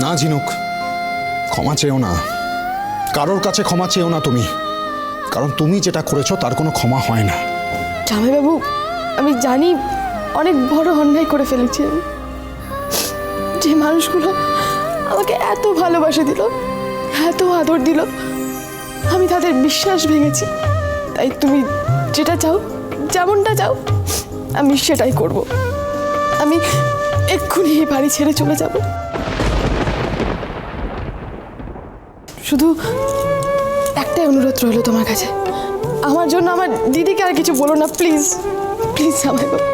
না ঝিনুক, ক্ষমা চেও না, কারোর কাছে ক্ষমা চেও না তুমি, কারণ তুমি যেটা করেছো তার কোনো ক্ষমা হয় না। জামাইবাবু, আমি জানি অনেক বড় অন্যায় করে ফেলেছি আমি। যে মানুষগুলো আমাকে এত ভালোবাসা দিল, এত আদর দিল, আমি তাদের বিশ্বাস ভেঙেছি। তাই তুমি যেটা চাও, যেমনটা চাও, আমি সেটাই করব। আমি এক্ষুনি এই বাড়ি ছেড়ে চলে যাব। শুধু একটাই অনুরোধ রইল তোমার কাছে, আমার জন্য আমার দিদিকে আর কিছু বলো না, প্লিজ প্লিজ জামাইবাবু।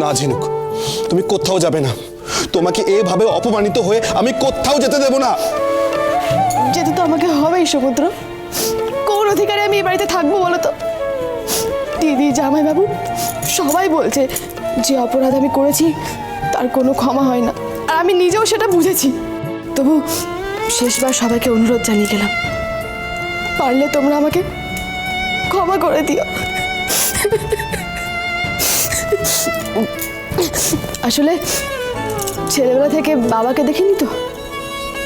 না ঝিনুক, তুমি কোথাও যাবে না। তোমাকে এভাবে অপমানিত হয়ে আমি কোথাও যেতে দেব না। যেতে তো আমাকে হবেই সমুদ্র। কোন অধিকারে আমি এই বাড়িতে থাকবো বলো তো? দিদি, জামাইবাবু সবাই বলছে যে অপরাধ আমি করেছি তার কোনো ক্ষমা হয় না, আর আমি নিজেও সেটা বুঝেছি। তবু শেষবার সবাইকে অনুরোধ জানিয়ে গেলাম, পারলে তোমরা আমাকে ক্ষমা করে দিও। আসলে ছেলেবেলা থেকে বাবাকে দেখিনি তো,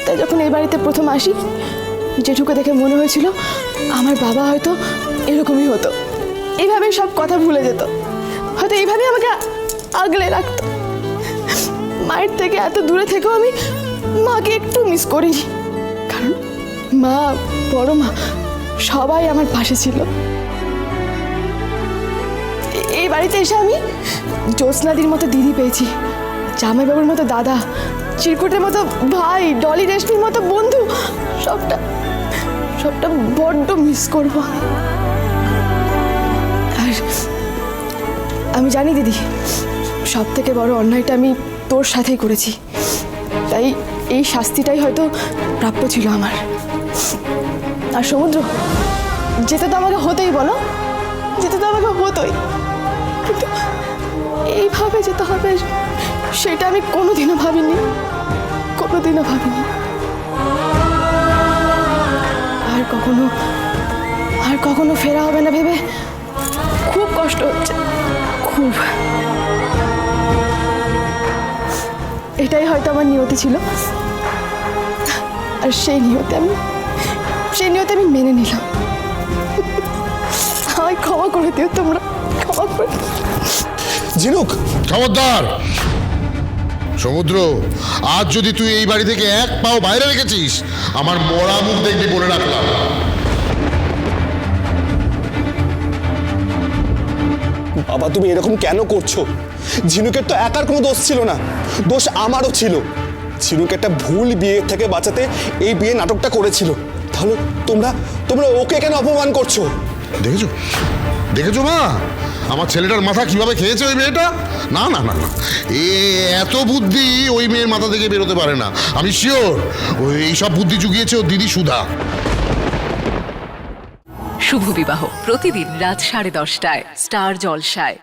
তাই যখন এই বাড়িতে প্রথম আসি জেঠুকে দেখে মনে হয়েছিল আমার বাবা হয়তো এরকমই হতো, এইভাবেই সব কথা ভুলে যেত, হয়তো এইভাবেই আমাকে আগলে রাখতো। মায়ের থেকে এত দূরে থেকেও আমি মাকে একটু মিস করি, কারণ মা, বড় মা সবাই আমার পাশে ছিল। এই বাড়িতে এসে আমি জ্যোৎস্নাদির মতো দিদি পেয়েছি, জামাইবাবুর মতো দাদা, চিরকুটের মতো ভাই, ডলি রেশমির মতো বন্ধু, সবটা সবটা বড্ড মিস করবো। আর আমি জানি দিদি, সব থেকে বড় অন্যায়টা আমি তোর সাথেই করেছি, তাই এই শাস্তিটাই হয়তো প্রাপ্য ছিল আমার। আর সমুদ্র, যেতে তো আমাকে হতোই, বলো, যেতে তো আমাকে হতোই, কিন্তু এইভাবে যেতে হবে সেটা আমি কোনোদিনও ভাবিনি, কোনোদিনও ভাবিনি। আর কখনো ফেরা হবে না ভেবে খুব কষ্ট হচ্ছে, খুব। এটাই হয়তো আমার নিয়তি ছিল, আর সেই নিয়তি আমি মেনে নিলাম। আমায় ক্ষমা করে দিও তোমরা, ক্ষমা করে দিও। ঝিনুক, খবরদার সমুদ্র, আজ যদি তুই এই বাড়ি থেকে এক পাও বাইরে রেখেছিস আমার মরা মুখ দেখবি বলে রাখলাম। বাবা তুমি এরকম কেন করছো? ঝিনুকের তো একার কোনো দোষ ছিল না, দোষ আমারও ছিল। ঝিনুক একটা ভুল বিয়ে থেকে বাঁচাতে এই বিয়ে নাটকটা করেছিল, তাহলে তোমরা তোমরা ওকে কেন অপমান করছো? দেখেছো, দেখেছো মা, আমার ছেলেটার মাথা কিভাবে খেয়েছে ওই মেয়েটা? না না না না, এত বুদ্ধি ওই মেয়ের মাথা থেকে বেরোতে পারে না। আমি শিওর এইসব বুদ্ধি জুগিয়েছে ওর দিদি সুধা। শুভ বিবাহ প্রতিদিন রাত 10:30টায় স্টার জলসায়।